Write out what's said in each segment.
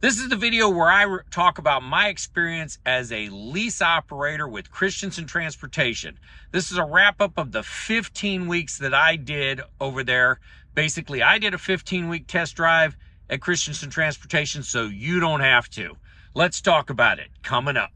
This is the video where I talk about my experience as a lease operator with Christenson Transportation. This is a wrap-up of the 15 weeks that I did over there. Basically, I did a 15-week test drive at Christenson Transportation, so you don't have to. Let's talk about it. Coming up.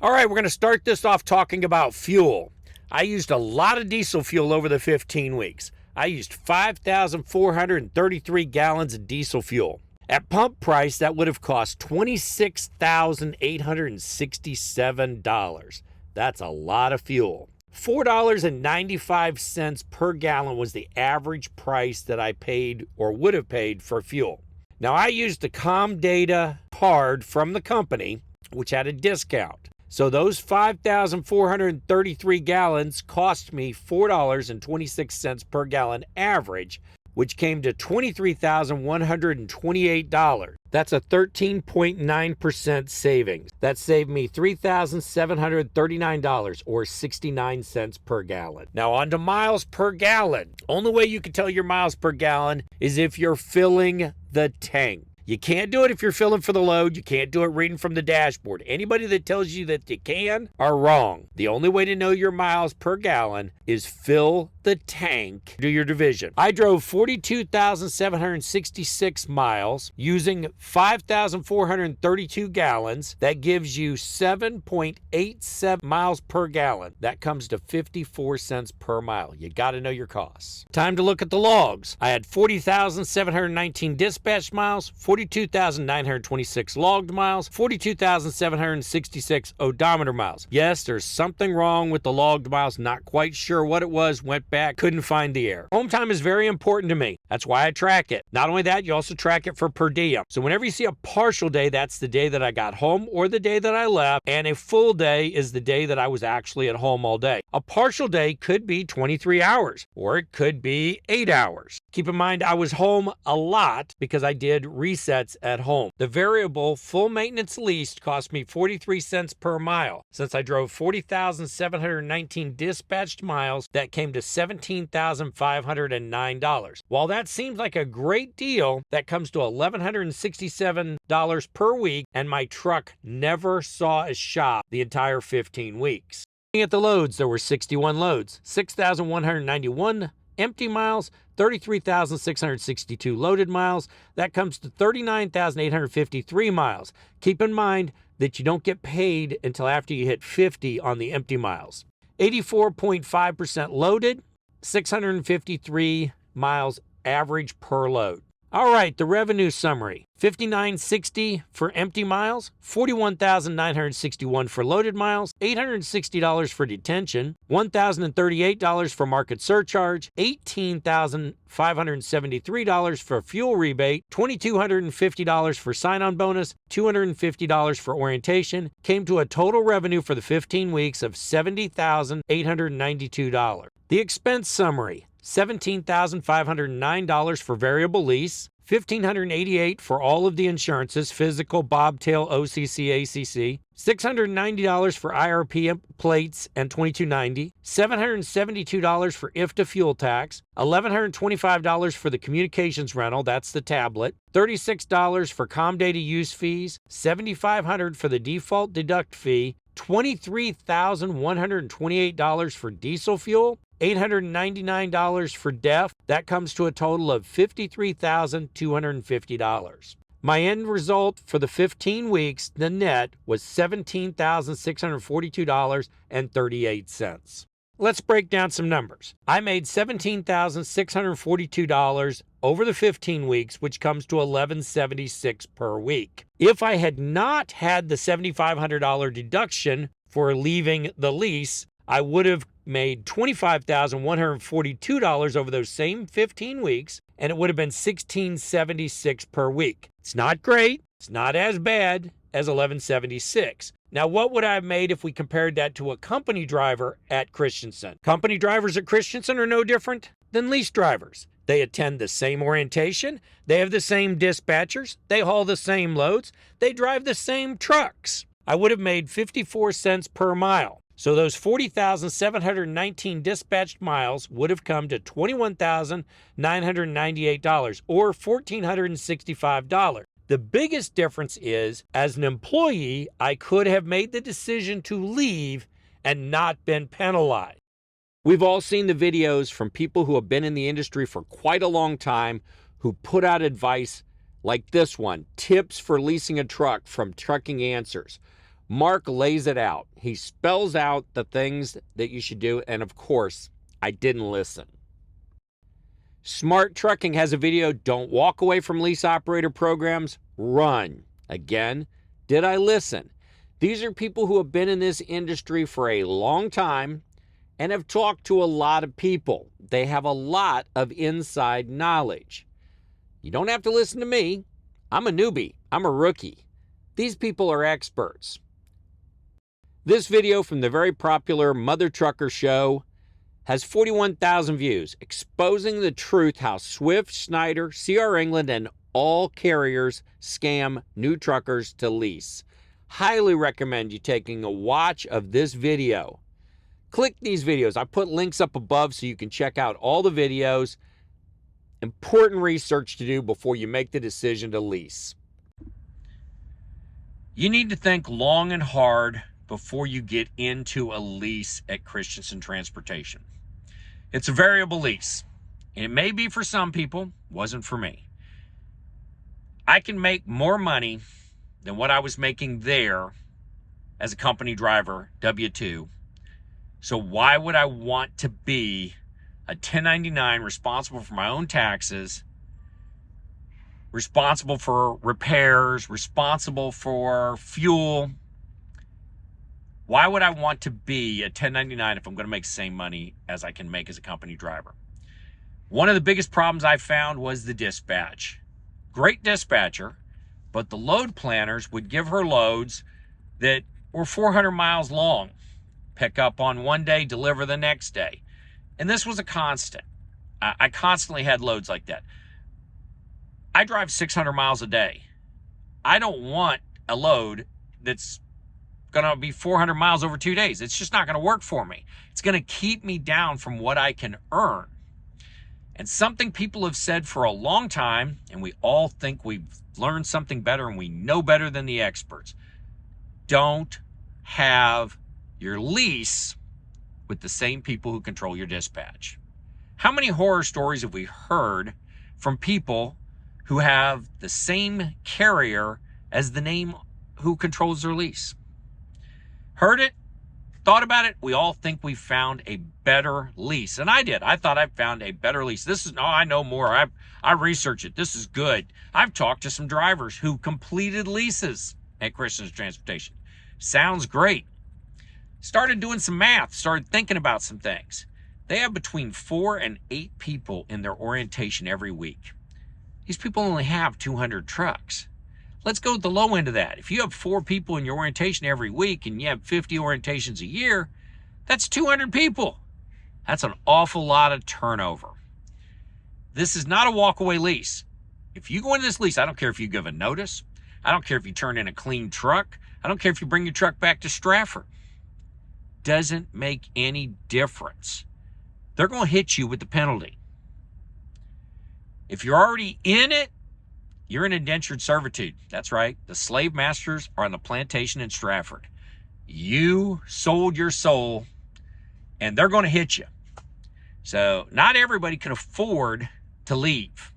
All right, we're going to start this off talking about fuel. I used a lot of diesel fuel over the 15 weeks. I used 5,433 gallons of diesel fuel. At pump price, that would have cost $26,867. That's a lot of fuel. $4.95 per gallon was the average price that I paid or would have paid for fuel. Now, I used the ComData card from the company, which had a discount. So those 5,433 gallons cost me $4.26 per gallon average, which came to $23,128. That's a 13.9% savings. That saved me $3,739 or 69 cents per gallon. Now on to miles per gallon. Only way you can tell your miles per gallon is if you're filling the tank. You can't do it if you're filling for the load. You can't do it reading from the dashboard. Anybody that tells you that you can are wrong. The only way to know your miles per gallon is fill the tank, do your division. I drove 42,766 miles using 5,432 gallons. That gives you 7.87 miles per gallon. That comes to 54 cents per mile. You got to know your costs. Time to look at the logs. I had 40,719 dispatched miles, 42,926 logged miles, 42,766 odometer miles. Yes, there's something wrong with the logged miles. Not quite sure what it was. Went back, couldn't find the error. Home time is very important to me. That's why I track it. Not only that, you also track it for per diem. So whenever you see a partial day, that's the day that I got home or the day that I left, and a full day is the day that I was actually at home all day. A partial day could be 23 hours, or it could be 8 hours. Keep in mind, I was home a lot because I did resets at home. The variable full maintenance lease cost me 43 cents per mile. Since I drove 40,719 dispatched miles, that came to $17,509. While that seems like a great deal, that comes to $1,167 per week, and my truck never saw a shop the entire 15 weeks. Looking at the loads, there were 61 loads, 6,191 empty miles, 33,662 loaded miles. That comes to 39,853 miles. Keep in mind that you don't get paid until after you hit 50 on the empty miles. 84.5% loaded, 653 miles average per load. All right, the revenue summary. $59.60 for empty miles, $41,961 for loaded miles, $860 for detention, $1,038 for market surcharge, $18,573 for fuel rebate, $2,250 for sign-on bonus, $250 for orientation, came to a total revenue for the 15 weeks of $70,892. The expense summary. $17,509 for variable lease, $1,588 for all of the insurances, physical, bobtail, OCC, ACC, $690 for IRP plates and $2,290, $772 for IFTA fuel tax, $1,125 for the communications rental, that's the tablet, $36 for ComData use fees, $7,500 for the default deduct fee, $23,128 for diesel fuel, $899 for DEF. That comes to a total of $53,250. My end result for the 15 weeks, the net, was $17,642.38. Let's break down some numbers. I made $17,642 over the 15 weeks, which comes to $1,176 per week. If I had not had the $7,500 deduction for leaving the lease, I would have made $25,142 over those same 15 weeks, and it would have been $1,676 per week. It's not great. It's not as bad as $1,176. Now, what would I have made if we compared that to a company driver at Christenson? Company drivers at Christenson are no different than lease drivers. They attend the same orientation. They have the same dispatchers. They haul the same loads. They drive the same trucks. I would have made 54 cents per mile. So those 40,719 dispatched miles would have come to $21,998 or $1,465. The biggest difference is, as an employee, I could have made the decision to leave and not been penalized. We've all seen the videos from people who have been in the industry for quite a long time who put out advice like this one, tips for leasing a truck from Trucking Answers. Mark lays it out. He spells out the things that you should do, and of course, I didn't listen. Smart Trucking has a video, don't walk away from lease operator programs, run. Again, did I listen? These are people who have been in this industry for a long time and have talked to a lot of people. They have a lot of inside knowledge. You don't have to listen to me. I'm a newbie. I'm a rookie. These people are experts. This video from the very popular Mother Trucker Show has 41,000 views, exposing the truth how Swift, Schneider, CR England, and all carriers scam new truckers to lease. Highly recommend you taking a watch of this video. Click these videos. I put links up above so you can check out all the videos. Important research to do before you make the decision to lease. You need to think long and hard before you get into a lease at Christenson Transportation. It's a variable lease. It may be for some people, wasn't for me. I can make more money than what I was making there as a company driver, W-2. So why would I want to be a 1099 responsible for my own taxes, responsible for repairs, responsible for fuel? Why would I want to be a 1099 if I'm going to make the same money as I can make as a company driver? One of the biggest problems I found was the dispatch. Great dispatcher, but the load planners would give her loads that were 400 miles long. Pick up on one day, deliver the next day. And this was a constant. I constantly had loads like that. I drive 600 miles a day. I don't want a load that's going to be 400 miles over 2 days. It's just not going to work for me. It's going to keep me down from what I can earn. And something people have said for a long time, and we all think we've learned something better and we know better than the experts. Don't have your lease with the same people who control your dispatch. How many horror stories have we heard from people who have the same carrier as the name who controls their lease? Heard it, thought about it. We all think we found a better lease. And I did. I thought I found a better lease. I know more. I researched it. This is good. I've talked to some drivers who completed leases at Christenson Transportation. Sounds great. Started doing some math, started thinking about some things. They have between 4 and 8 people in their orientation every week. These people only have 200 trucks. Let's go with the low end of that. If you have 4 people in your orientation every week and you have 50 orientations a year, that's 200 people. That's an awful lot of turnover. This is not a walkaway lease. If you go into this lease, I don't care if you give a notice. I don't care if you turn in a clean truck. I don't care if you bring your truck back to Stratford. Doesn't make any difference. They're going to hit you with the penalty. If you're already in it, you're in indentured servitude. That's right. The slave masters are on the plantation in Stratford. You sold your soul, and they're going to hit you. So not everybody can afford to leave.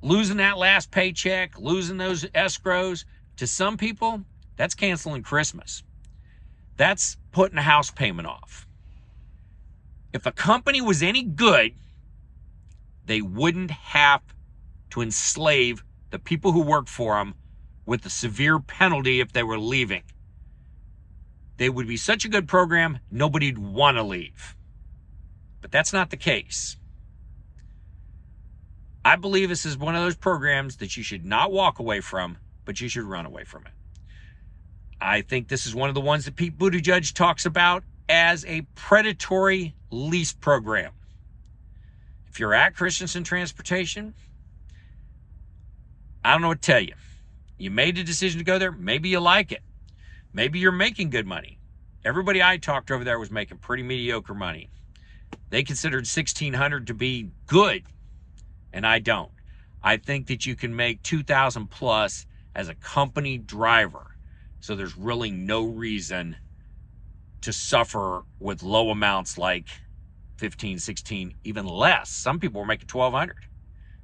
Losing that last paycheck, losing those escrows, to some people, that's canceling Christmas. That's putting a house payment off. If a company was any good, they wouldn't have to enslave the people who work for them with a severe penalty if they were leaving. They would be such a good program, nobody'd want to leave. But that's not the case. I believe this is one of those programs that you should not walk away from, but you should run away from it. I think this is one of the ones that Pete Buttigieg talks about as a predatory lease program. If you're at Christenson Transportation, I don't know what to tell you. You made a decision to go there. Maybe you like it. Maybe you're making good money. Everybody I talked to over there was making pretty mediocre money. They considered $1,600 to be good, and I don't. I think that you can make $2,000 plus as a company driver. So there's really no reason to suffer with low amounts like 15, 16, even less. Some people were making $1,200.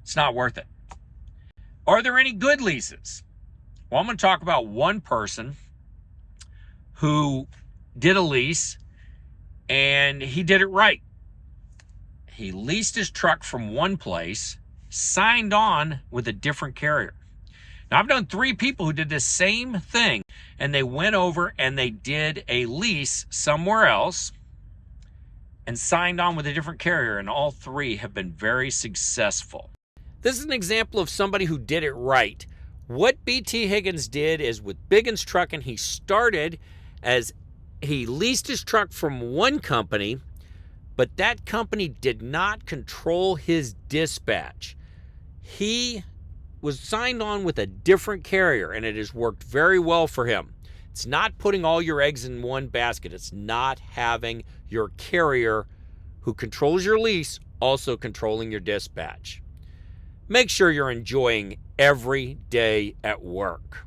It's not worth it. Are there any good leases? Well, I'm going to talk about one person who did a lease, and he did it right. He leased his truck from one place, signed on with a different carrier. Now, I've known 3 people who did the same thing, and they went over and they did a lease somewhere else and signed on with a different carrier, and all 3 have been very successful. This is an example of somebody who did it right. What BT Higgins did is with Biggins Trucking, he started as he leased his truck from one company, but that company did not control his dispatch. He was signed on with a different carrier, and it has worked very well for him. It's not putting all your eggs in one basket. It's not having your carrier who controls your lease also controlling your dispatch. Make sure you're enjoying every day at work.